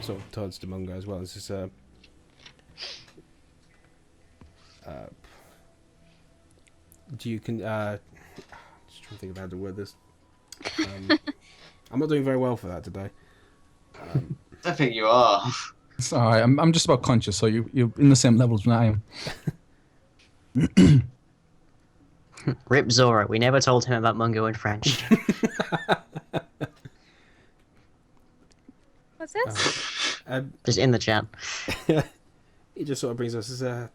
sort of turns to Mungo as well. This is do you can just trying to think of how to word this. I'm not doing very well for that today. I think you are. It's alright, I'm just about conscious, so you're in the same level as I am. Rip Zora. We never told him about Mungo in French. What's this? Just in the chat. He just sort of brings us as I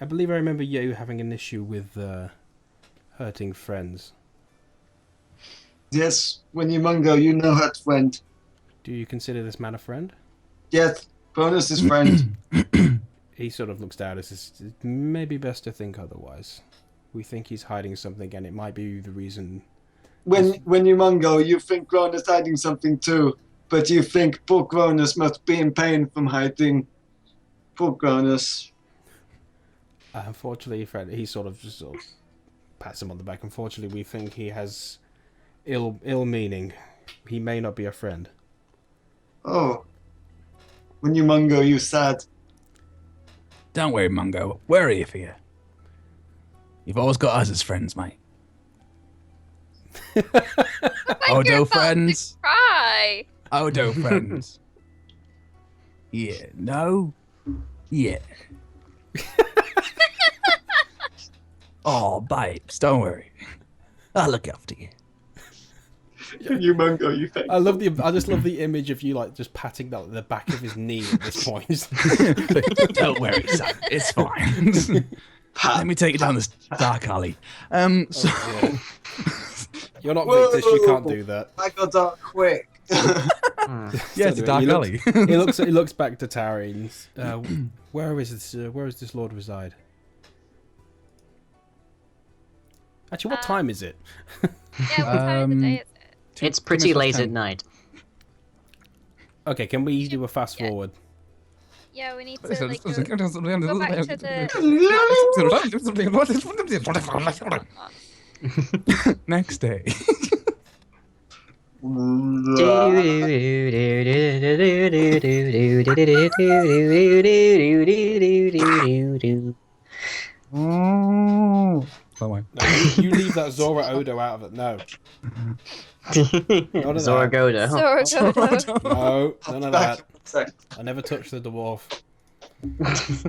believe I remember you having an issue with hurting friends. Yes, when you Mungo, you know hurt friend. Do you consider this man a friend? Yes, Bonus is friend. He sort of looks down. It's maybe best to think otherwise. We think he's hiding something, and it might be the reason. When you Mungo, you think Grown is hiding something too, but you think poor Gronus must be in pain from hiding. Poor Gronus. Unfortunately, Fred, he sort of pats him on the back. Unfortunately, we think he has ill meaning. He may not be a friend. Oh. When you Mungo, you sad. Don't worry, Mungo. We're here for you. You've always got us as friends, mate. Odo friends. Cry. Odo friends. Yeah. No. Yeah. Oh, babes, don't worry. I'll look after you. You Mungo, you think. I just love the image of you like just patting the back of his knee at this point. Don't worry, son. It's fine. Let me take you down this dark alley. So Yeah. You're not Victus, you can't do that. I got dark quick. yeah, it's a dark alley. He looks back to Taryn. Where is this lord reside? Actually, what time is it? Yeah, what time of the day is it? It's pretty late at night. Okay, can we do a fast forward? Yeah, we need to like go back to the. Next day. No, you leave that Zora Odo out of it. No. None of Zora that. Goda. No, none of that. I never touched the dwarf.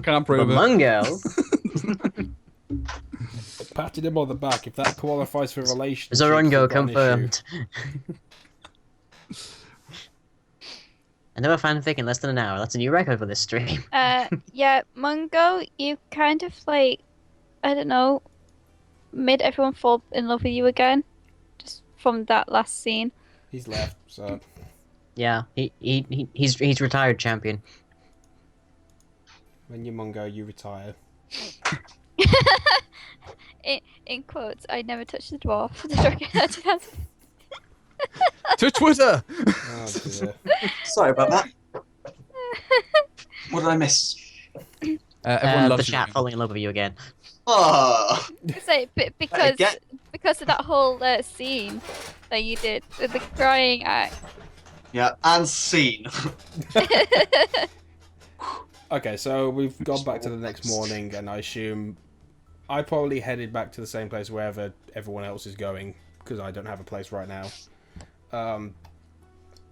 Can't prove it. Mungo. Patted him on the back. If that qualifies for relations. Zorongo confirmed. Another fanfic in less than an hour. That's a new record for this stream. Yeah, Mungo, you kind of like, I don't know, made everyone fall in love with you again, just from that last scene. He's left, so. Yeah, he's retired champion. When you Mungo, you retire. In quotes, I never touched the dwarf. The dragon. To Twitter. Oh dear. Sorry about that. What did I miss? Everyone The loves chat you. falling in love with you again. Oh. So, because of that whole scene that you did with the crying act. Yeah, and scene. Okay, so we've gone back to the next morning, and I assume I probably headed back to the same place wherever everyone else is going, because I don't have a place right now.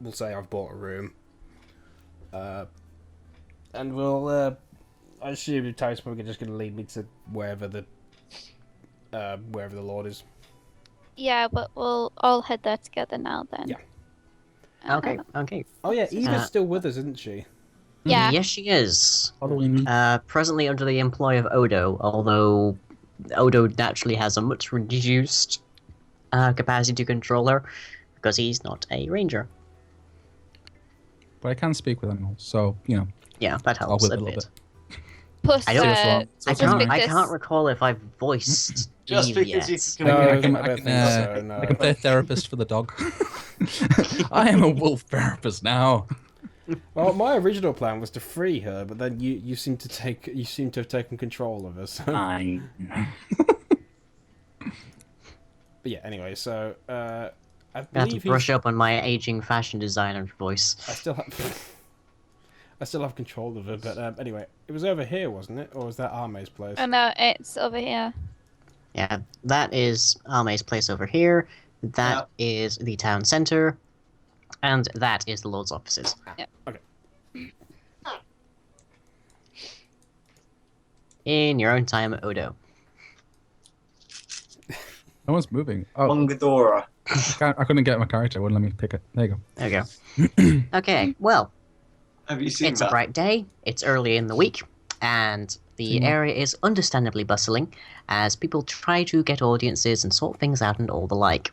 We'll say I've bought a room. And we'll, I assume Ty's probably just going to lead me to wherever the Lord is. Yeah, but we'll all head there together now then. Yeah. Okay. Oh yeah, Eva's still with us, isn't she? Yeah. Yes, she is. Following me. Presently under the employ of Odo, although Odo naturally has a much reduced capacity to control her, because he's not a ranger. But I can speak with animals, so, you know. Yeah, that I'll helps whip a a little bit. bit. Plus, I don't- I Victus- can't recall if I've voiced Just Eve because yet. you No, I I can, don't I think can, so, no. I can play therapist for the dog. I am a wolf therapist now. Well, my original plan was to free her, but then you seem to have taken control of her. So. I. But yeah, anyway, so I I have to believe brush up on my aging fashion designer voice. I still have. I still have control of it, but anyway, it was over here, wasn't it? Or was that Arme's place? Oh no, it's over here. Yeah, that is Arme's place over here. That is the town center. And that is the Lord's offices. Okay. In your own time, Odo. No one's moving. Oh, Mongadora. I couldn't get my character. It wouldn't let me pick it. There you go. There you go. Okay, well, Have you seen it's a that? bright day. It's early in the week. And the area is understandably bustling as people try to get audiences and sort things out and all the like.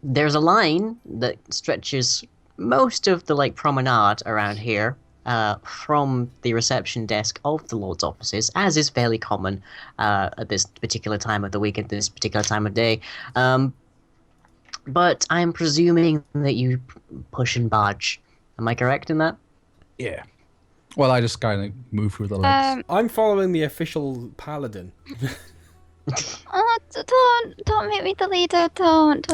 There's a line that stretches most of the promenade around here from the reception desk of the Lord's offices, as is fairly common at this particular time of the week, at this particular time of day. But I'm presuming that you push and barge. Am I correct in that? Yeah. Well, I just kind of move through the legs. I'm following the official paladin. Oh, don't make me the leader. Don't.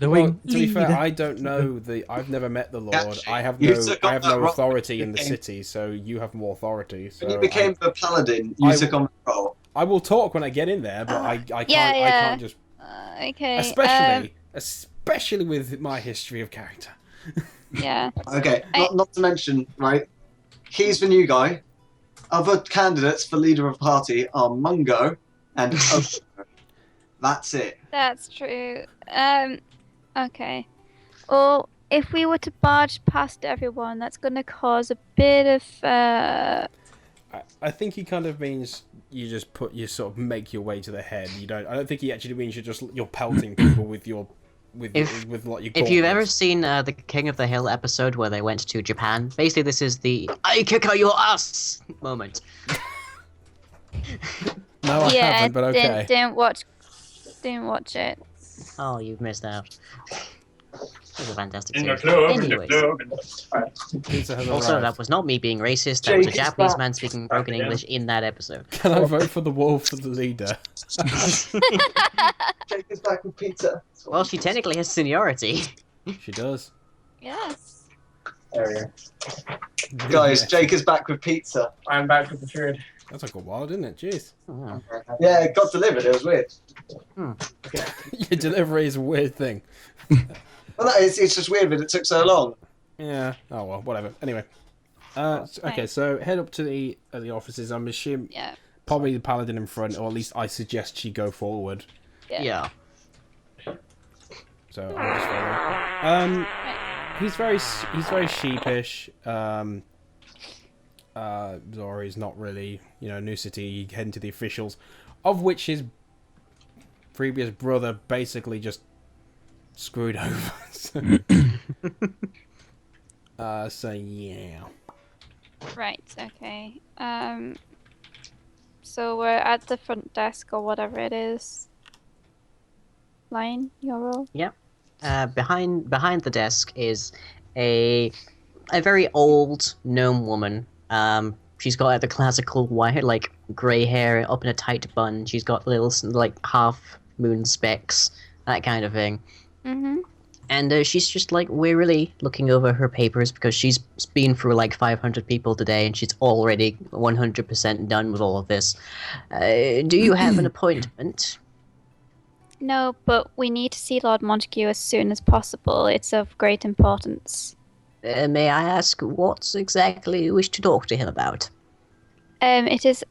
Well, to be fair, I don't know I've never met the Lord. Actually, I have you no took on that role authority in the became- city, so you have more authority. So When you became the paladin, you I- took on the role. I will talk when I get in there, but I can't. Yeah, I yeah. can't just. Okay. Especially with my history of character. Yeah. Okay, not to mention, right? He's the new guy. Other candidates for leader of party are Mungo and Odo. That's it. That's true. Okay. Well, if we were to barge past everyone, that's going to cause a bit of. I think he kind of means you sort of make your way to the head. I don't think he actually means you're pelting people with what you. If you've ever seen the King of the Hill episode where they went to Japan, basically this is the I kick out your ass moment. No, I yeah, haven't, but okay. Didn't watch it. Oh, you've missed out. It was a fantastic In the series. club, in the Anyways, club. Pizza has also, arrived. that was not me being racist. That was a Jake is Japanese back. man speaking broken again. English in that episode. Can I vote for the wolf for the leader? Jake is back with pizza. Well, she technically has seniority. She does. Yes. There we go. Guys, Jake is back with pizza. I'm back with the food. That took a while, didn't it? Jeez. Oh. Yeah, it got delivered. It was weird. Your delivery is a weird thing. Well, no, it's just weird that it took so long. Yeah. Oh well, whatever. Anyway. Okay, so head up to the offices. I'm assuming Yeah. probably the paladin in front, or at least I suggest she go forward. Yeah. So I'm just following. He's very sheepish. Zori's not really, new city, heading to the officials, of which his previous brother basically just screwed over. So yeah. Right. Okay. So we're at the front desk or whatever it is. Line your role. Behind the desk is a very old gnome woman. She's got the classical white, grey hair up in a tight bun. She's got little half moon specs, that kind of thing. Mhm. And she's just wearily looking over her papers because she's been through 500 people today and she's already 100% done with all of this. Do you have an appointment? No, but we need to see Lord Montague as soon as possible. It's of great importance. May I ask what exactly you wish to talk to him about? It is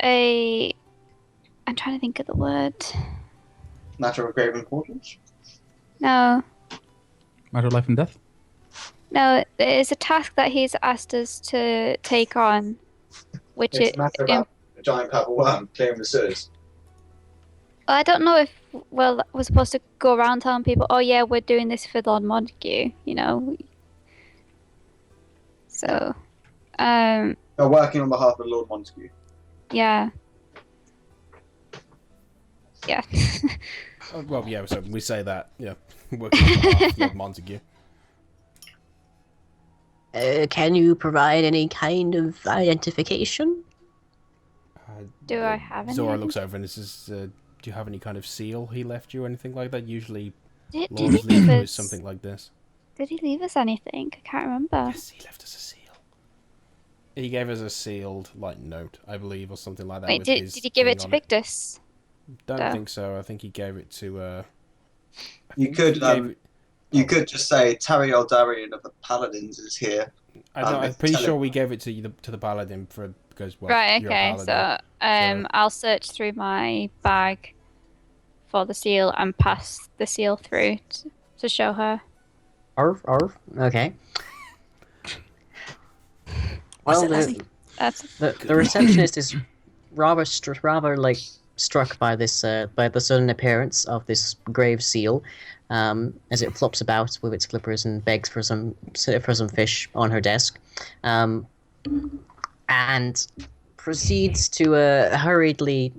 a. I'm trying to think of the word. Matter of grave importance. No, Matter of life and death? no, it's a task that he's asked us to take on, which It's a matter about a giant purple worm clearing the sewers. I don't know if we're supposed to go around telling people, oh yeah, we're doing this for Lord Montague, So, They're working on behalf of Lord Montague. yeah. Yeah. Well, yeah. So we say that. Yeah. Working on behalf of Lord Montague. Can you provide any kind of identification? Do I have any? Zora looks over and says, "Do you have any kind of seal he left you, or anything like that? Usually, Did Lords he leave leave you with us? something like this." Did he leave us anything? I can't remember. Yes, he left us a seal. He gave us a sealed note, I believe, or something like that. Wait, with did his he give thing it to on Victus? Don't No. think so. I think he gave it to. You could just say Tari Eldarian of the Paladins is here. I'm pretty sure we gave it to the paladin because Right. you're a Okay. paladin. So I'll search through my bag for the seal and pass the seal through to show her. Arf, arf. Okay. What's Well, it, Leslie? the receptionist is rather struck by this by the sudden appearance of this grave seal, as it flops about with its flippers and begs for some fish on her desk, and proceeds to hurriedly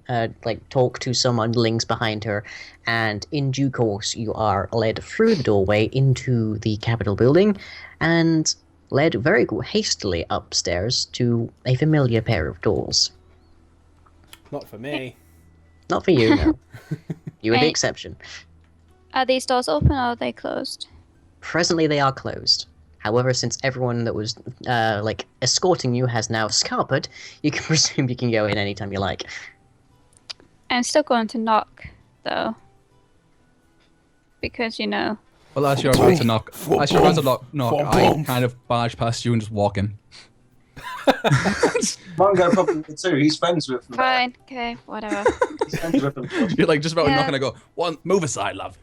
talk to some underlings behind her, and in due course you are led through the doorway into the Capitol building, and led very hastily upstairs to a familiar pair of doors. Not for me. Not for you, no. You were the Hey. exception. Are these doors open or are they closed? Presently they are closed. However, since everyone that was escorting you has now scarpered, you can presume you can go in anytime you like. I'm still going to knock, though. Because, Well, as you're about to knock, I kind of barge past you and just walk in. Mongo probably would too. He's friends with them. fine, okay, whatever. He's friends with them. You're like just about to knock, Yeah. and I go, "One, move aside, love."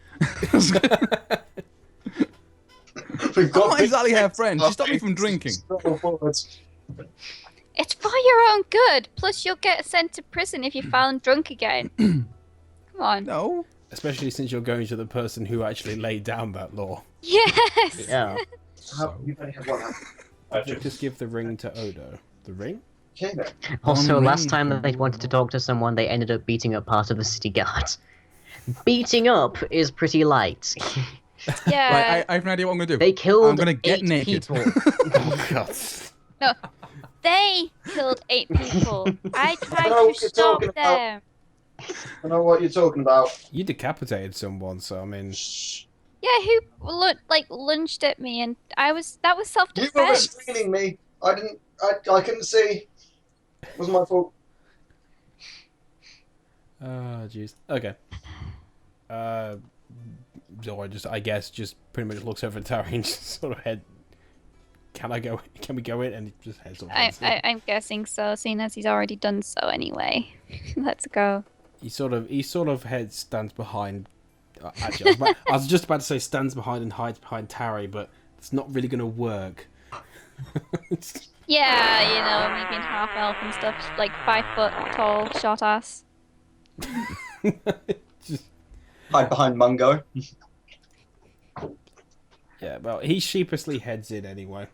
We've I got might exactly have friends. She stopped me from drinking. Scroll forwards. It's for your own good. Plus, you'll get sent to prison if you're found drunk again. Come on. No. Especially since you're going to the person who actually laid down that law. Yes. Yeah. You've only had one. Just give the ring to Odo. The ring? Okay then. Also, One last ring time for that they wanted to talk to someone, they ended up beating up part of the city guard. Beating up is pretty light. Yeah. Right, I have an idea what I'm gonna do. They killed I'm gonna get 8 naked. people. Oh god. No. They killed 8 people. I tried know to what you're stop talking about. them. I know what you're talking about. You decapitated someone, so I mean. Yeah, who lunged at me, and that was You were self-defense. restraining me. I couldn't see. It was my fault. Oh jeez. Okay. So I guess just pretty much looks over at Tari and just sort of head. Can we go in? And he just heads off. I'm guessing so, seeing as he's already done so anyway. Let's go. He sort of stands behind. Actually, I was just about to say stands behind and hides behind Tari, but it's not really going to work. Yeah, me being half elf and stuff, like 5 foot tall, short ass. Just, Hide behind Mungo. yeah, well, he sheepishly heads in anyway.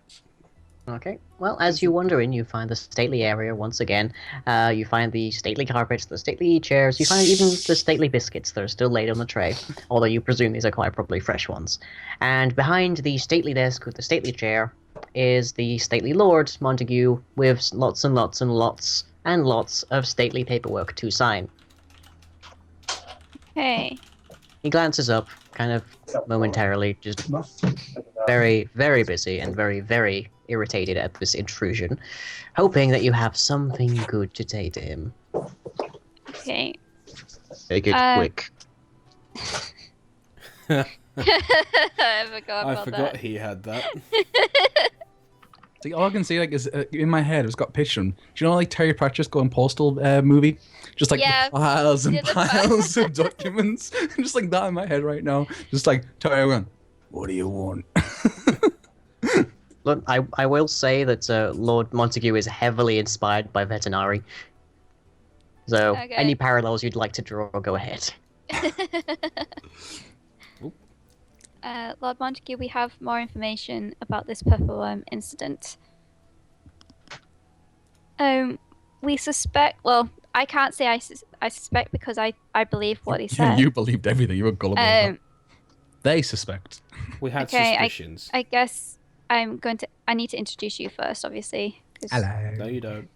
Okay. Well, as you wander in, you find the stately area once again. You find the stately carpets, the stately chairs. You find even the stately biscuits that are still laid on the tray, although you presume these are quite probably fresh ones. And behind the stately desk with the stately chair is the stately Lord Montague with lots and lots and lots and lots of stately paperwork to sign. Hey. He glances up, kind of momentarily, just very, very busy and very, very irritated at this intrusion, hoping that you have something good to say to him. Okay. Make it quick. I forgot I about forgot that. he had that. See, all I can see is in my head. It's got picture. Do you know Terry Pratchett's Going Postal movie? Just Yeah. piles and Yeah, the piles of documents. Just like that in my head right now. Just like Terry going, "What do you want?" Look, I will say that Lord Montague is heavily inspired by Vetinari. So, Okay. any parallels you'd like to draw, go ahead. Lord Montague, we have more information about this purple worm incident. We suspect. Well, I can't say I suspect because I believe what he said. You believed everything. You were gullible. They suspect. We had Okay, suspicions. I guess I need to introduce you first, obviously. 'Cause No, you don't.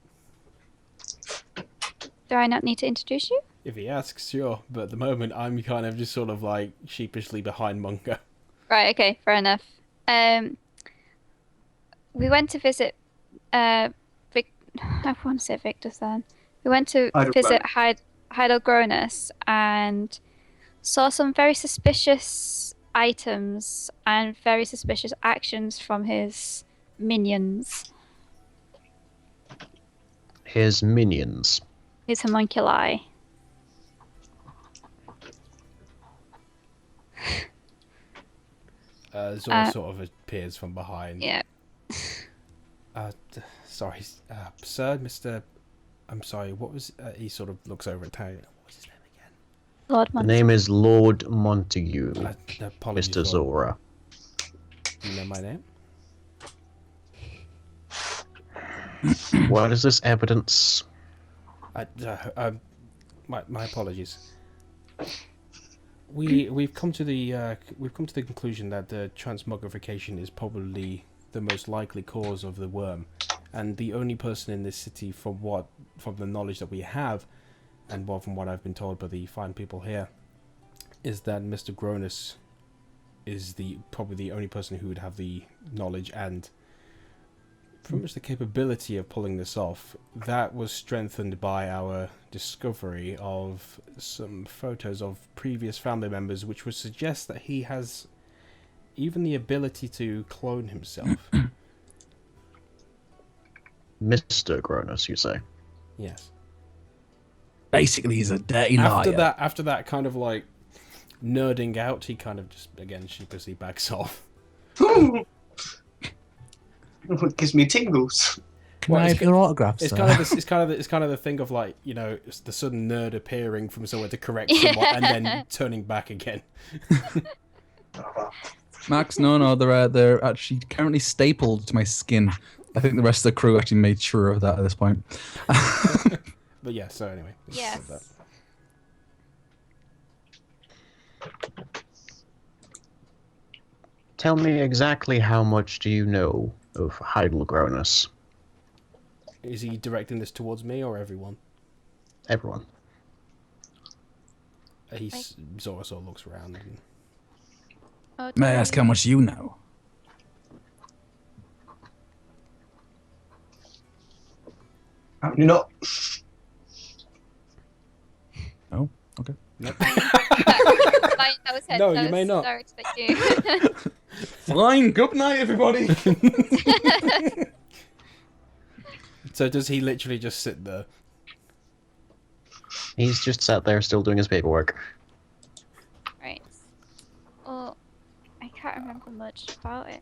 Do I not need to introduce you? If he asks, sure. But at the moment, I'm kind of just sort of like sheepishly behind Mungo. Right. Okay. Fair enough. We went to visit I want to say Victor's then. We went to Heidelgronus. visit Heidelgronus and saw some very suspicious items and very suspicious actions from his minions, His minions. his homunculi. Zora sort of appears from behind. Yeah. Sorry, sir, Mr. I'm sorry, what was... he sort of looks over at Talia. What was his name again? Lord The Montague. name is Lord Montague, Apologies, Mr. Lord. Zora. You know my name? What is this evidence? My apologies. We've come to the conclusion that the transmogrification is probably the most likely cause of the worm, and the only person in this city, from the knowledge that we have, and from what I've been told by the fine people here, is that Mr. Gronus is probably the only person who would have the knowledge and pretty much the capability of pulling this off. That was strengthened by our discovery of some photos of previous family members, which would suggest that he has even the ability to clone himself. Mr. Gronus, you say? Yes. Basically, he's a dirty liar. After that kind of like nerding out, he kind of just again sheepishly backs off. It gives me tingles. Can I have your autograph, It's sir? kind of the thing of like, you know, it's the sudden nerd appearing from somewhere to correct someone and then turning back again. Max, no, they're actually currently stapled to my skin. I think the rest of the crew actually made sure of that at this point. But yeah, so anyway. Yes. Tell me exactly how much do you know of Heidelgronus? Is he directing this towards me or everyone? Everyone. Zora sort of looks around. And... Oh, May I ask how much you know? You're not. Oh, okay. No, you may not. Fine, good night, everybody. So does he literally just sit there? He's just sat there still doing his paperwork. Right. Well, I can't remember much about it.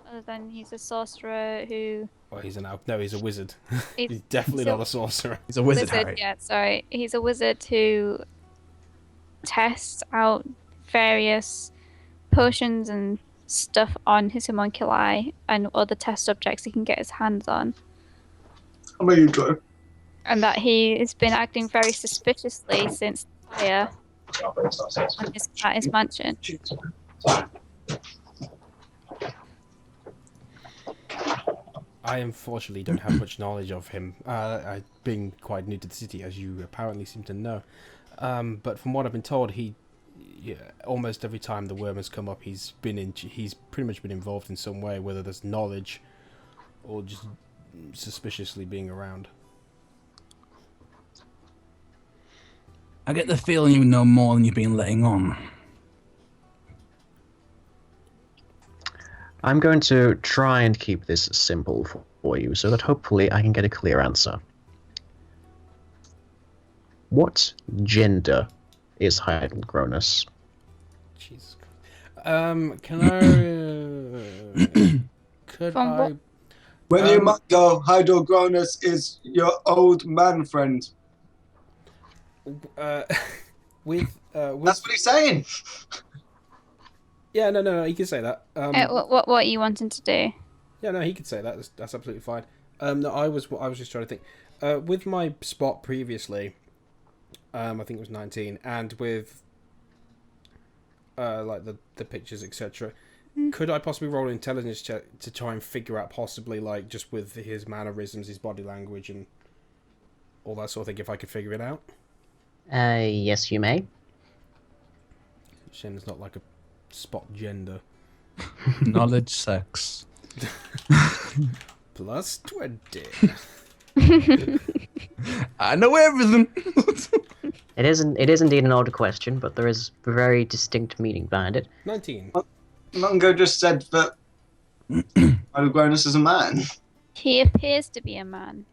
Other than he's a sorcerer who... Well, he's he's a wizard. He's- He's definitely he's a- not a sorcerer. He's a wizard, Harry. Yeah, sorry. He's a wizard who tests out various potions and stuff on his homunculi and other test subjects he can get his hands on. How about you, Joe? And that he has been acting very suspiciously since the fire at his mansion. I unfortunately don't have much knowledge of him. I've been quite new to the city, as you apparently seem to know. But from what I've been told, almost every time the worm has come up, he's pretty much been involved in some way, whether there's knowledge or just suspiciously being around. I get the feeling you know more than you've been letting on. I'm going to try and keep this simple for you so that hopefully I can get a clear answer. What gender is Heidelgronus? Jesus Christ. Can I... could From I... what- When you might go, Heidelgronus is your old man friend. with That's what he's saying. Yeah, no, he can say that. What are you wanting to do? Yeah, no, he could say that. That's absolutely fine. No, I was just trying to think. With my spot previously, I think it was 19, and with like the pictures, etc. Could I possibly roll an intelligence check to try and figure out possibly like just with his mannerisms, his body language, and all that sort of thing, if I could figure it out? Yes, you may. Shame there's not like a spot gender. Knowledge, sex. Plus 20. I know everything. It is indeed an odd question, but there is a very distinct meaning behind it. 19. Mungo just said that Hydalgronus is a man. He appears to be a man.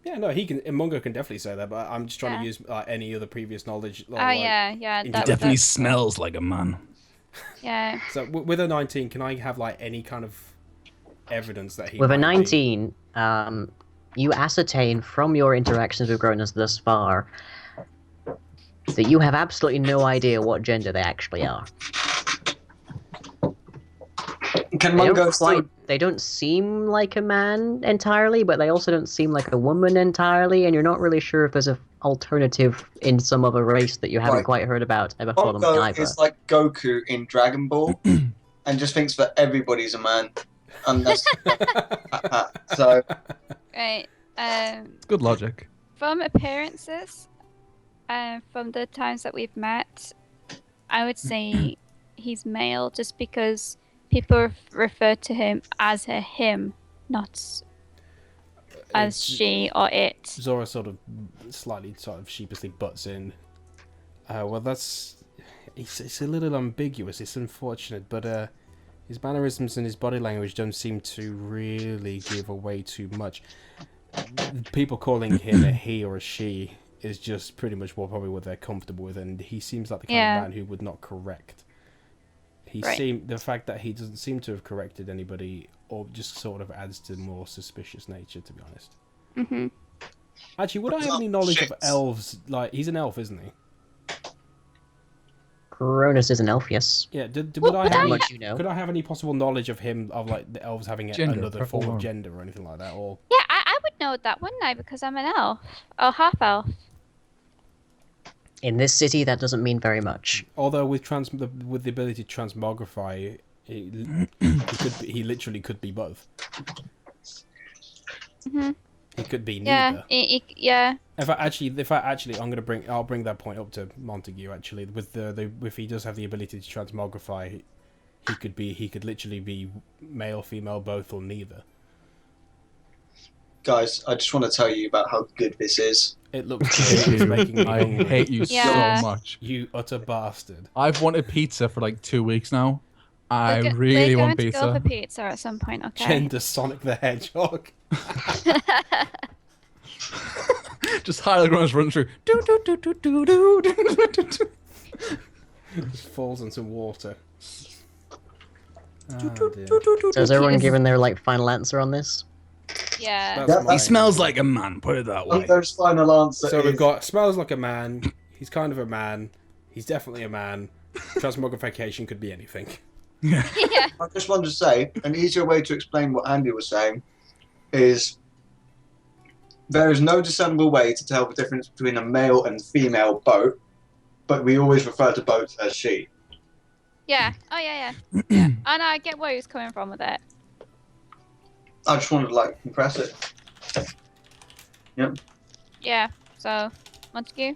Yeah, no, Mungo can definitely say that, but I'm just trying to use any other previous knowledge. Oh, yeah. He That, definitely that's- smells like a man. Yeah. So with a 19, can I have like any kind of evidence that he With a might be- 19, you ascertain from your interactions with Gronus thus far that you have absolutely no idea what gender they actually are. Can Mungo still... They don't seem like a man entirely, but they also don't seem like a woman entirely, and you're not really sure if there's an alternative in some other race that you haven't Right. quite heard about ever for them Mungo either. is like Goku in Dragon Ball and just thinks that everybody's a man. Unless... so, Right. Good logic. From appearances, from the times that we've met, I would say he's male just because people refer to him as a him, not as she or it. Zora sort of sheepishly butts in. Well, it's a little ambiguous. It's unfortunate, but his mannerisms and his body language don't seem to really give away too much. People calling him a he or a she is just pretty much probably what they're comfortable with, and he seems like the kind of man who would not correct. The fact that he doesn't seem to have corrected anybody, or just sort of adds to more suspicious nature, to be honest. Mm-hmm. Actually, would I have any knowledge of elves? Like, he's an elf, isn't he? Cronus is an elf, yes. Yeah. Well, Would I have? much you know. Could I have any possible knowledge of him, of like the elves having Gender, another purple form of worm. gender or anything like that? Or Yeah, I would know that, wouldn't I? Because I'm an elf. Or half elf. In this city, that doesn't mean very much. although with the ability to transmogrify, he literally could be both. Mm-hmm. He could be Yeah. neither. Yeah. If I actually, I'll bring that point up to Montague. Actually, with if he does have the ability to transmogrify, he could literally be male, female, both, or neither. guys, I just want to tell you about how good this is. It looks good. It's making me I hungry. hate you Yeah. so much. You utter bastard. I've wanted pizza for like 2 weeks now. I We're really going want to go for pizza. pizza at some point, okay? Gender Sonic the Hedgehog. Just Hydalgronus running through. Do, do, do, do, do, do, do, do, do. Just falls into water. Oh, dear. So has everyone given their final answer on this? Yeah. That's Yeah, my- He smells like a man, put it that way. Mungo's final answer So is... we've got smells like a man. He's kind of a man. He's definitely a man. Transmogrification could be anything. Yeah. I just wanted to say, an easier way to explain what Andy was saying is there is no discernible way to tell the difference between a male and female boat, but we always refer to boats as she. Yeah. Oh, yeah. Yeah. And I get where he's coming from with it. I just wanted to compress it. Yep. Yeah. So, Montague?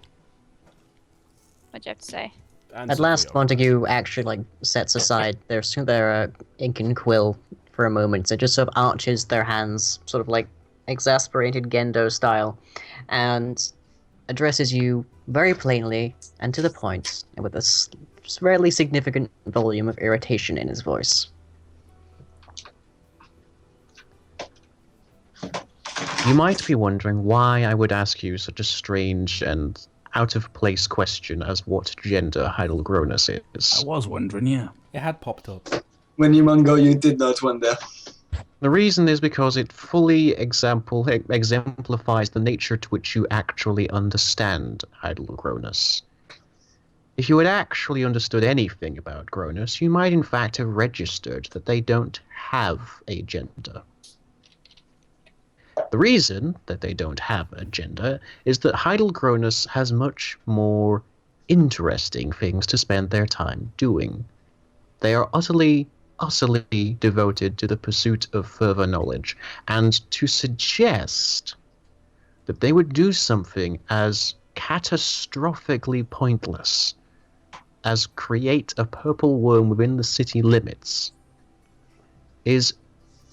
What'd you have to say? And At last, Sophia. Montague actually sets aside their ink and quill for a moment. So just sort of arches their hands, sort of exasperated Gendo style, and addresses you very plainly and to the point, and with a fairly significant volume of irritation in his voice. You might be wondering why I would ask you such a strange and out-of-place question as what gender Hydalgronus I is. was wondering, yeah. It had popped up. When you Mungo, you did not wonder. The reason is because it fully exemplifies the nature to which you actually understand Hydalgronus. If you had actually understood anything about Gronus, you might in fact have registered that they don't have a gender. The reason that they don't have a gender is that Hydalgronus has much more interesting things to spend their time doing. They are utterly devoted to the pursuit of further knowledge, and to suggest that they would do something as catastrophically pointless as create a purple worm within the city limits is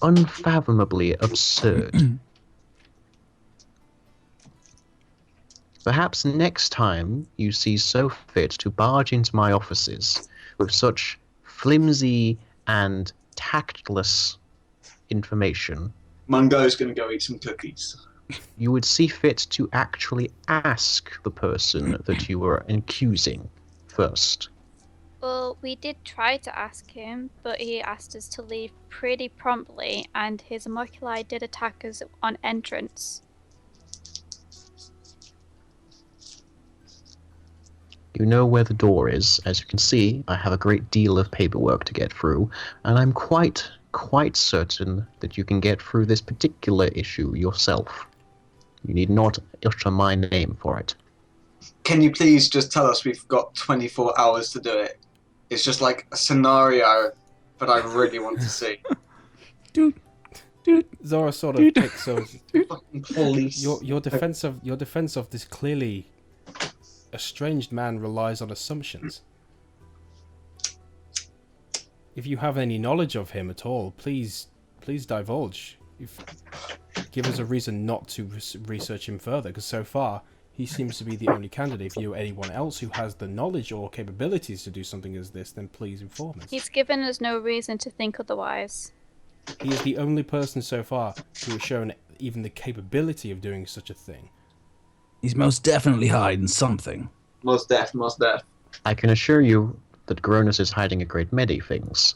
unfathomably absurd. Perhaps next time you see so fit to barge into my offices with such flimsy and tactless information, Mungo's gonna go eat some cookies. you would see fit to actually ask the person that you were accusing first. Well, we did try to ask him, but he asked us to leave pretty promptly, and his homunculi did attack us on entrance. You know where the door is. As you can see, I have a great deal of paperwork to get through, and I'm quite certain that you can get through this particular issue yourself. You need not utter my name for it. Can you please just tell us we've got 24 hours to do it? It's just like a scenario that I really want to see. Zora sort of takes those. Fucking police. Your defense of this clearly estranged man relies on assumptions. If you have any knowledge of him at all, please divulge. Give us a reason not to research him further, because so far he seems to be the only candidate. If you or anyone else who has the knowledge or capabilities to do something as this, then please inform us. He's given us no reason to think otherwise. He is the only person so far who has shown even the capability of doing such a thing. He's most definitely hiding something. Most deaf. I can assure you that Gronus is hiding a great many things.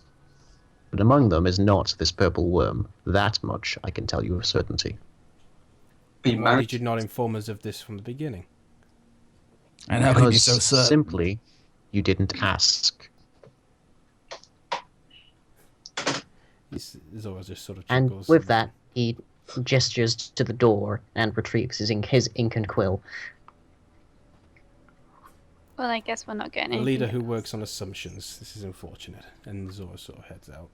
But among them is not this purple worm. That much I can tell you with certainty. Are you Why married? did you not inform us of this from the beginning? And how can you be Because so certain? simply, you didn't ask. Zora just sort of And chuckles. with that, he gestures to the door and retrieves his ink and quill. Well, I guess we're not getting A anything. leader who works on assumptions. This is unfortunate. And Zora sort of heads out.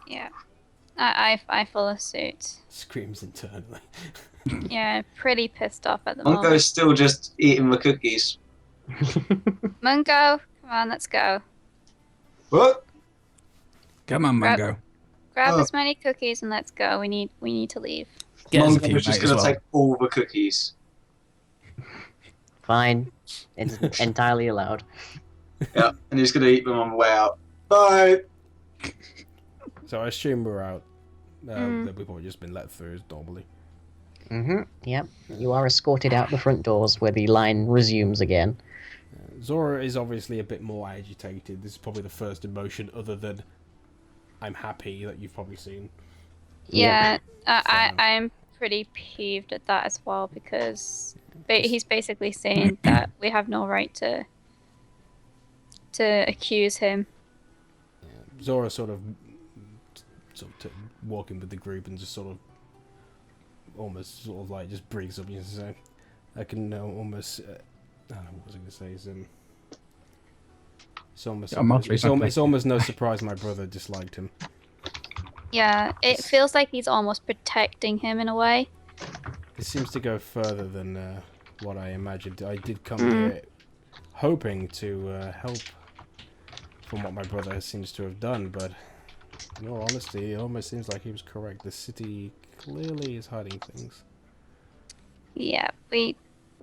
Yeah. I follow suit. Screams internally. Yeah, pretty pissed off at the moment. Mungo's still just eating the cookies. Mungo, come on, let's go. What? Come on, Grab- Mungo. Grab Oh. as many cookies and let's go. We need to leave. Get us a Mungo's few, just mate, as gonna well. take all the cookies. Fine. It's entirely allowed. Yeah, and he's gonna eat them on the way out. Bye. So I assume we're out. That we've probably just been let through as normally. Yep. You are escorted out the front doors where the line resumes again. Zora is obviously a bit more agitated. This is probably the first emotion other than I'm happy that you've probably seen. Yeah, I'm pretty peeved at that as well because he's basically saying that we have no right to accuse him. Zora sort of walking with the group and just almost like just brings up. You know, I can almost. I don't know what was I going to say. It's almost no surprise my brother disliked him. Yeah, it feels like he's almost protecting him in a way. It seems to go further than what I imagined. I did come here hoping to help from what my brother seems to have done, but in all honesty, it almost seems like he was correct. The city clearly is hiding things. Yeah, we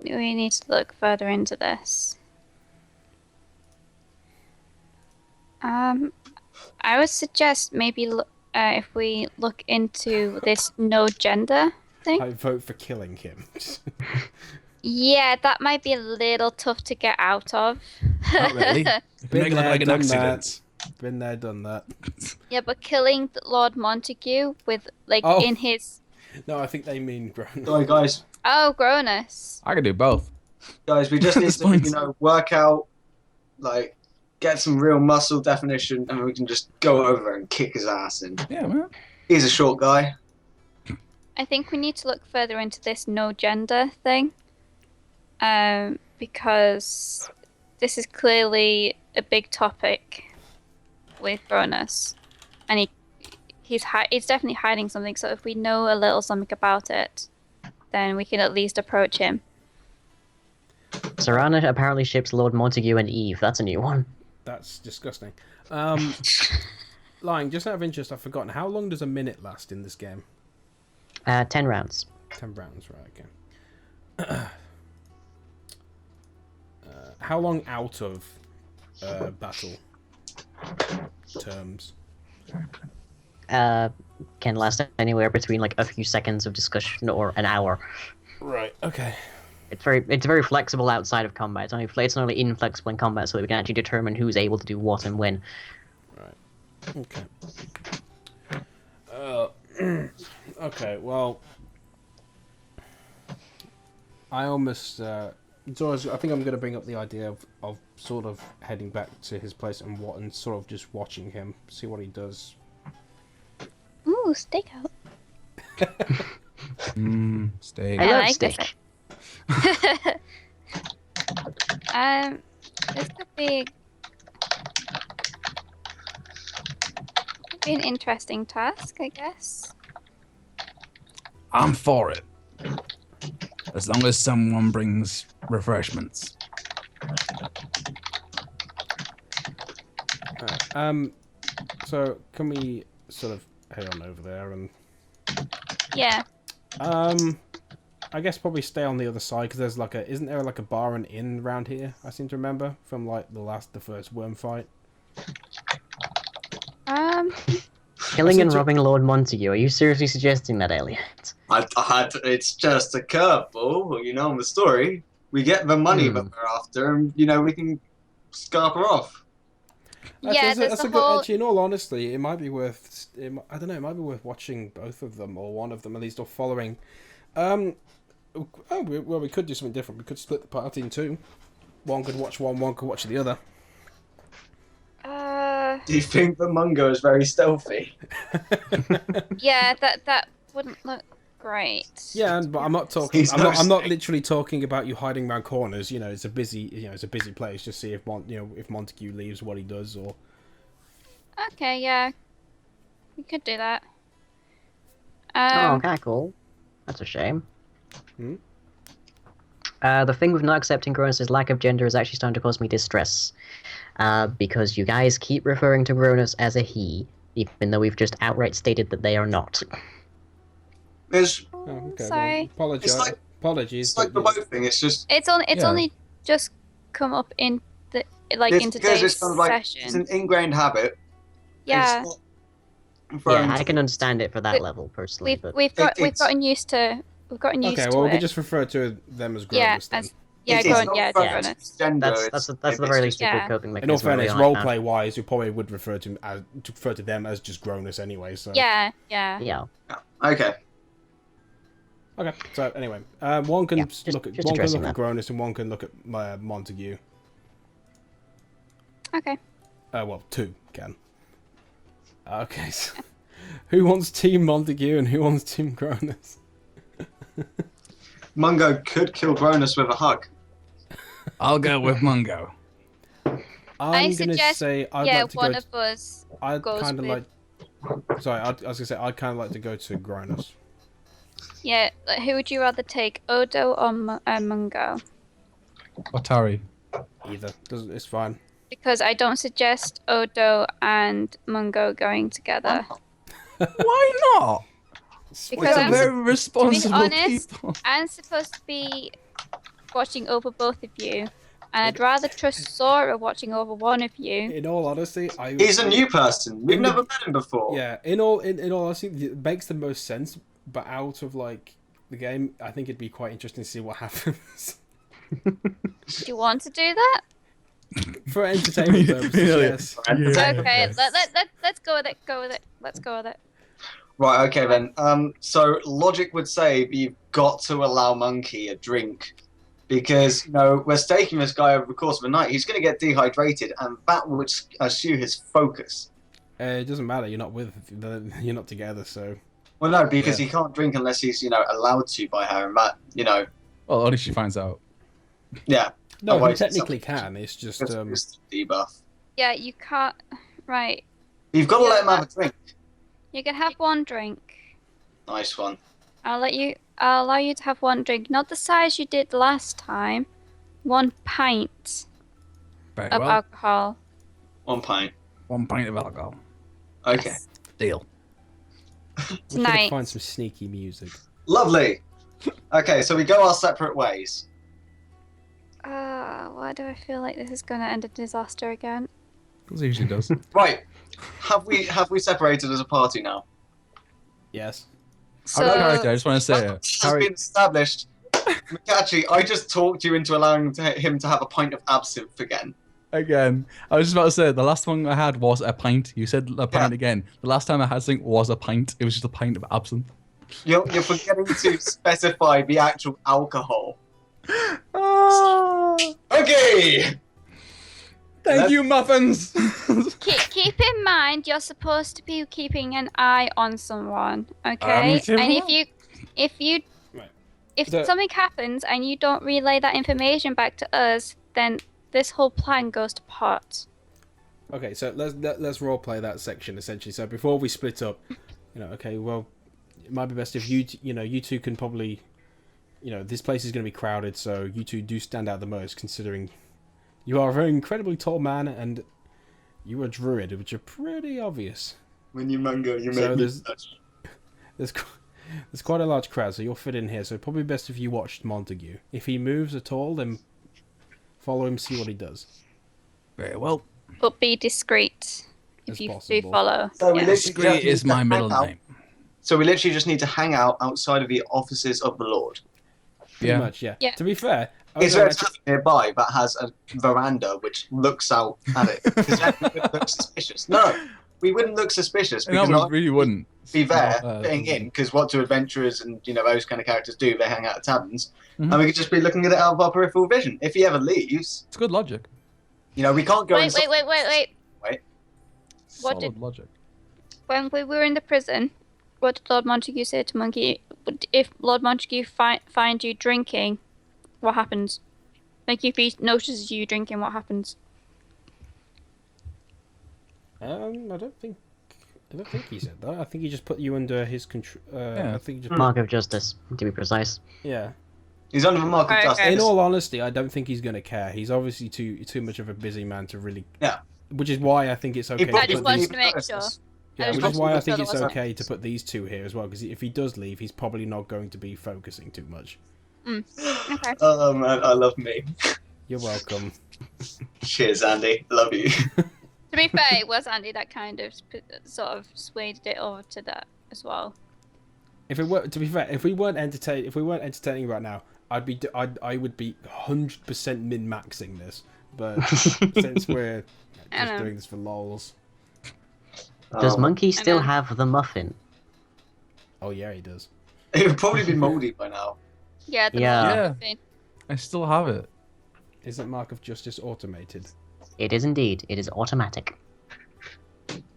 need to look further into this. I would suggest maybe if we look into this no gender thing. I vote for killing him. Yeah, that might be a little tough to get out of. Not really. Make it look like an done accident. that. Been there, done that. Yeah, but killing Lord Montague with in his No, I think they mean grown. Sorry, guys. Gronus. I can do both. Guys, we just At need this to, point. work out, get some real muscle definition, and we can just go over and kick his ass in. Yeah, man. He's a short guy. I think we need to look further into this no gender thing. Because this is clearly a big topic with Gronus. And he's definitely hiding something, so if we know a little something about it, then we can at least approach him. Serana apparently ships Lord Montague and Eve. That's a new one. That's disgusting. Lying, just out of interest, I've forgotten. How long does a minute last in this game? 10 rounds. 10 rounds, right, okay. How long out of battle terms? Can last anywhere between like a few seconds of discussion or an hour. Right, okay. It's very flexible outside of combat. It's only inflexible in combat, so that we can actually determine who's able to do what and when. Right, okay. Okay, well, I almost... so I think I'm going to bring up the idea of sort of heading back to his place and sort of just watching him, see what he does. Ooh, stakeout. Steak. I love like this. steak. This could be an interesting task, I guess. I'm for it. As long as someone brings refreshments. Alright, so can we sort of head on over there and... Yeah. I guess probably stay on the other side, because there's like a... Isn't there like a bar and inn around here? I seem to remember from like the first worm fight. Killing and robbing Lord Montague. Are you seriously suggesting that, Elliot? It's just a curveball, you know, on the story. We get the money that we're after, and you know we can scarp her off. Yeah, That's a good. Actually, in all honesty, it might be worth. I don't know. It might be worth watching both of them, or one of them at least, or following. We could do something different. We could split the party in two. One could watch one could watch the other. Do you think the Mungo is very stealthy? Yeah, that wouldn't look great. Yeah, but I'm not talking. I'm not literally talking about you hiding around corners. You know, it's a busy place. Just see if if Montague leaves, what he does, or. Okay, yeah, we could do that. Oh, okay, cool. That's a shame. Hmm? The thing with not accepting Gronus' lack of gender is actually starting to cause me distress. Because you guys keep referring to Gronus as a he, even though we've just outright stated that they are not. There's, Oh, okay. Sorry. Well, apologies. it's like the boat thing. It's just It's only just come up in the in today's it's kind of like session. it's an ingrained habit. Yeah, It's not thrown Yeah, I to- can understand it for that level personally, we've but gotten used to Okay, to well, we it. can just refer to them as Gronus Yeah, then. go it's on. not Yeah, thrown go on. to gender, that's the it's very least just- a Yeah. good coping In all mechanism. fairness, really like roleplay wise, we probably would refer to them as just Gronus anyway. So Yeah. that. Yeah. Okay. okay. So anyway, one can Yeah, just look at addressing that. Gronus and one can look at Montague. Okay. Well, two can. Okay. So, who wants Team Montague and who wants Team Gronus? Mungo could kill Gronus with a hug. I'll go with Mungo. I'm gonna suggest, say I'd yeah, like to one go. of us I'd goes kind of with- like. Sorry, I was gonna say I'd kind of like to go to Gronus. Yeah, who would you rather take, Odo or Mungo? Atari. Either it's fine. Because I don't suggest Odo and Mungo going together. Why not? Because We're I'm, very responsible honest, people. I'm supposed to be watching over both of you, and I'd rather trust Sora watching over one of you. In all honesty, He's a new person. We've In the- never met him before. Yeah, in all honesty, it makes the most sense. But out of like the game, I think it'd be quite interesting to see what happens. Do you want to do that? For entertainment purposes, Yeah. yes. Okay, let's go with it. Let's go with it. Right, okay then. So logic would say that you've got to allow Monkey a drink. Because, we're staking this guy over the course of the night. He's going to get dehydrated, and that would eschew his focus. It doesn't matter. You're not together, so. Well, no, because he can't drink unless he's, allowed to by her, and that, Well, only she finds out. yeah. No, he Otherwise, technically can. It's just It's just a debuff. Yeah, you can't. Right, You've got to let him have a drink. you can have one drink. Nice one. I'll allow you to have one drink, not the size you did last time. 1 pint Very of well. alcohol. 1 pint. 1 pint of alcohol. Okay. Deal. we should Tonight. find some sneaky music. Lovely. Okay, so we go our separate ways. Why do I feel like this is going to end in disaster again? As it usually does. Right. Have we separated as a party now? Yes. Out of So, character, I just want to say As has been established. Mikachi, I just talked you into allowing him to have a pint of absinthe again. again. I was just about to say the last one I had was a pint. You said a pint again. The last time I had something was a pint. It was just a pint of absinthe. You're forgetting to specify the actual alcohol. Ah, Okay. thank you, muffins. keep in mind, you're supposed to be keeping an eye on someone, okay? keeping And an Right. if So- something happens and you don't relay that information back to us, then this whole plan goes to pot. Okay, so let's role play that section essentially. So before we split up, okay, well, it might be best if you two can probably, this place is going to be crowded, so you two do stand out the most, considering you are a very incredibly tall man and you are a druid, which are pretty obvious. When you mungo, you So make me there's quite a large crowd, so you'll fit in here. So probably best if you watched Montague. If he moves at all, then follow him, see what he does. Very well. But be discreet if As you possible. do follow. So we Yeah. literally Discreet just need is to my hang middle out. name. So we literally just need to hang out outside of the offices of the Lord. Pretty much, yeah. Yeah. To be fair, Is there a actually- tavern nearby that has a veranda which looks out at it? Because then we wouldn't look suspicious. No, we wouldn't look suspicious No, because we not really wouldn't. be there Not, fitting in. Because what do adventurers and those kind of characters do? They hang out at taverns, Mhm. and we could just be looking at it out of our peripheral vision. If he ever leaves, It's good logic. we can't go. Wait. inside. What Solid did- logic. When we were in the prison, what did Lord Montague say to Monkey? If Lord Montague find you drinking, what happens? Like if he notices you drinking, what happens? I don't think he said that. I think he just put you under his control. I think he just. Mark of justice, to be precise. Yeah. He's under the mark of Okay. justice. In all honesty, I don't think he's gonna care. He's obviously too much of a busy man to really. Yeah. Which is why I think it's okay. He to I put just these- wanted to make sure. Yeah, I just which is wanted why to I think make it's sure that okay to put these two here as well. Because if he does leave, he's probably not going to be focusing too much. Okay. Oh man, I love me. You're welcome. Cheers, Andy. Love you. To be fair, it was Andy that kind of sort of swayed it over to that as well. If it were, to be fair, if we weren't entertaining right now, I would be 100% min-maxing this. But since we're I just know. doing this for lols, Does Oh, Monkey still know. have the muffin? oh yeah, he does. It would probably be mouldy by now. Yeah. The Yeah. Yeah. thing. I still have it. Isn't Mark of Justice automated? It is indeed. It is automatic.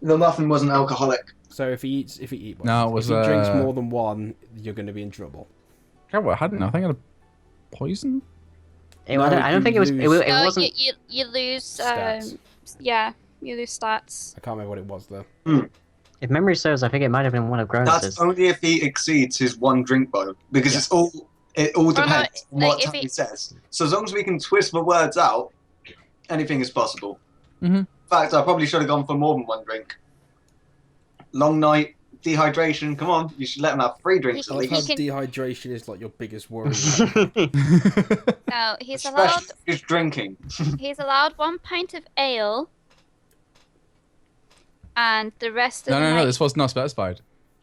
The muffin wasn't alcoholic. So if he eats No, it if was, he drinks more than one, you're going to be in trouble. Yeah, well, I hadn't. I think I had a poison. No, I don't think it was. you It lose- No, wasn't. you lose. Stats. Yeah, you lose stats. I can't remember what it was though. If memory serves, I think it might have been one of Gronus's. That's only if he exceeds his one drink bow, because it all no, depends on like, what if time he he- says. So as long as we can twist the words out, anything is possible. Mhm. In fact, I probably should have gone for more than one drink. Long night, dehydration. Come on, you should let him have 3 drinks I at love how least. can- dehydration is like your biggest worry. No, he's allowed. Especially just drinking. He's allowed 1 pint of ale. And the rest of No, the no, night. no. This was not specified.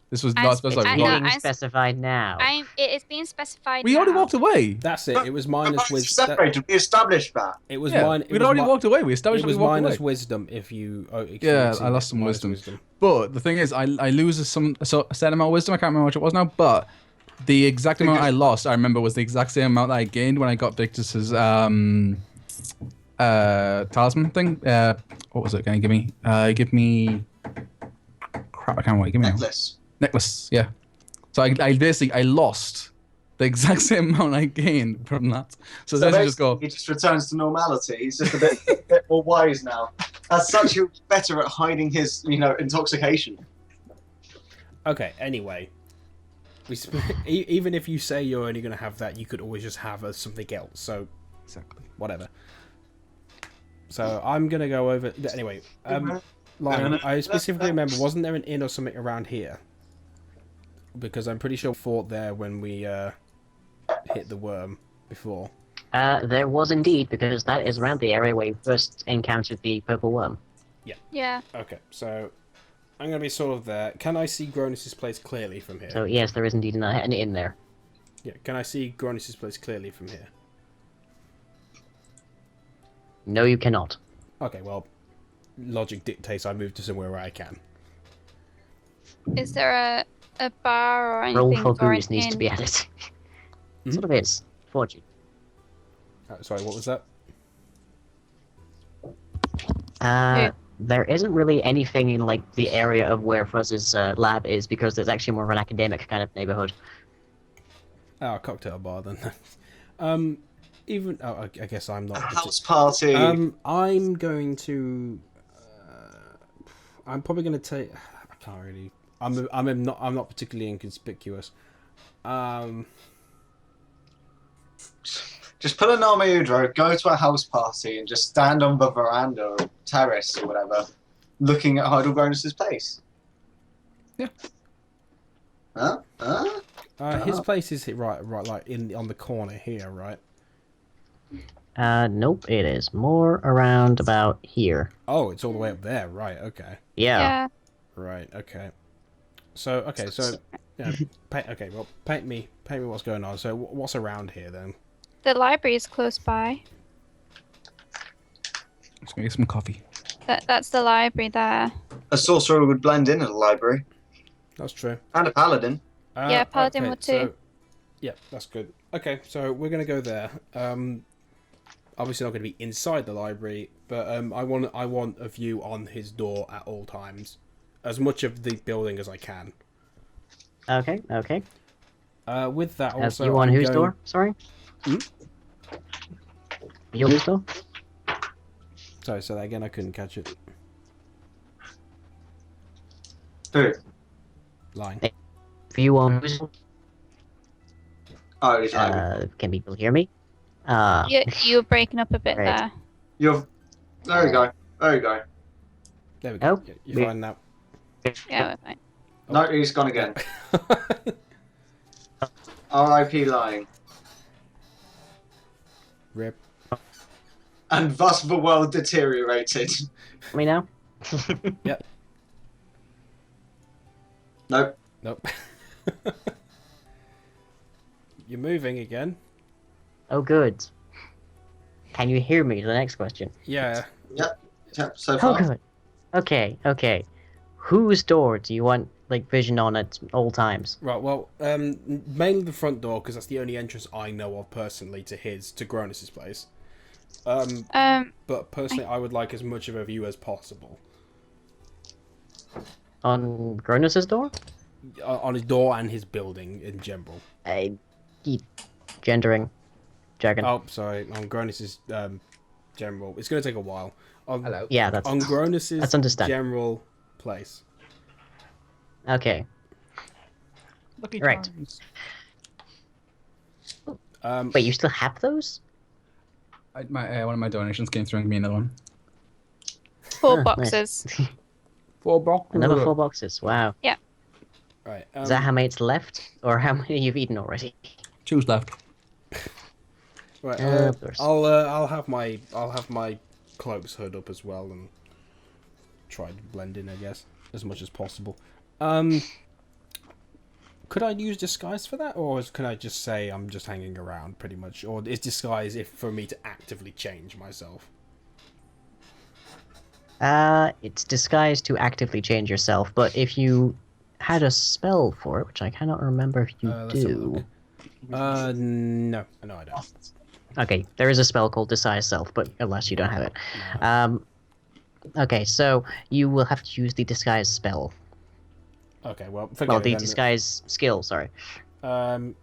This was I'm not spe- specified. I We know, already- Being I'm- specified now. It is being specified. we already now. walked away. That's it. It was minus We're wisdom. separated. We established that. It was Yeah, mine. we'd already walked away. We established It that was we walked minus away. wisdom if you. Yeah, exceed I lost it, some minus wisdom. But the thing is, I lose a set amount of wisdom. I can't remember how much it was now, but the exact amount I lost, I remember, was the exact same amount that I gained when I got Victus's talisman thing. What was it going to give me? Give me. Crap! I can't wait. Give me now. Necklace. Yeah. So I basically I lost the exact same amount I gained from that. So So then you just go. he just returns to normality. He's just a bit more wise now. As such, he's better at hiding his, intoxication. Okay. Anyway, even if you say you're only going to have that, you could always just have something else. So Exactly. whatever. So I'm gonna go over. But anyway, Lion, I specifically remember, wasn't there an inn or something around here? Because I'm pretty sure we fought there when we hit the worm before. There was indeed, because that is around the area where you first encountered the purple worm. Yeah. Okay, so I'm going to be sort of there. Can I see Gronus's place clearly from here? So yes, there is indeed an inn there. Yeah, can I see Gronus's place clearly from here? No, you cannot. Okay, well, logic dictates I move to somewhere where I can. Is there a bar or Roll anything for or an booze needs to inn? be added. Sort of is. Fortune. Sorry, what was that? There isn't really anything in like the area of where Fuzz's lab is, because there's actually more of an academic kind of neighborhood. Oh, a cocktail bar then. I guess I'm not. A house party. I'm going to. I'm probably going to take. I can't really. I'm not particularly inconspicuous. Just put an Armadillo, go to a house party, and just stand on the veranda or terrace or whatever, looking at Heidelgronus's place. Yeah. His place is right, like on the corner here, right? Nope, it is more around about here. Oh, it's all the way up there, right? Okay, Yeah. right, okay. So yeah, well, paint me what's going on. So what's around here then? The library is close by. Let's go get some coffee. That's the library there. A sorcerer would blend in at a library. That's true. And a paladin. Yeah, paladin would too. So, yeah, that's good. Okay, so we're gonna go there. Obviously not gonna be inside the library, but I want a view on his door at all times, as much of the building as I can. Okay. With that also, you on I'm whose going- door? Sorry. You whose door? Sorry, say that again. I couldn't catch it. Who? Line. You on whose? Oh, he's library. Can people hear me? You're breaking up a bit Right. there. There we go. There we go. There we go. Oh, Yeah, you're fine now. Yeah, we're fine. No, he's gone again. R.I.P. lying. Rip. And thus the world deteriorated. Me now? Yep. Nope. Nope. You're moving again. Oh, good. Can you hear me? The next question. Yeah. Yep, so Oh, far. good. Okay. Whose door do you want like vision on at all times? Right. Well, mainly the front door because that's the only entrance I know of personally to Gronus's place. But personally, I would like as much of a view as possible On Gronus's door? on his door and his building in general. Keep gendering. Jargon. Oh, sorry. On Gronus's general, it's going to take a while. Hello. Yeah, that's On Gronus's That's understandable. general place. okay. Lucky Right. charms. Wait, you still have those? One of my donations came through and gave me another one. 4 Nice. boxes. 4 boxes. Another 4 boxes. Wow. Right. Is that how many it's left, or how many you've eaten already? Choose left. Right. Of course. I'll have my cloak's hood up as well and try to blend in, I guess, as much as possible. Could I use disguise for that, or can I just say I'm just hanging around, pretty much, or is disguise for me to actively change myself? It's disguised to actively change yourself, but if you had a spell for it, which I cannot remember if you Let's have a do. look. No, I don't. Okay, there is a spell called Disguise Self, but unless you don't have it. Okay, so you will have to use the Disguise spell. Okay, well, forget Well, it the then. Disguise skill, sorry. Okay,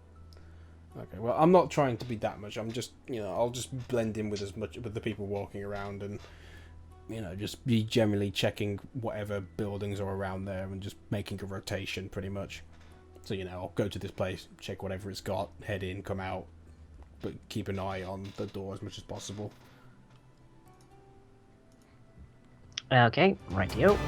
well, I'm not trying to be that much. I'm just, I'll just blend in with with the people walking around and, just be generally checking whatever buildings are around there and just making a rotation, pretty much. So, I'll go to this place, check whatever it's got, head in, come out, but keep an eye on the door as much as possible. Okay, rightio.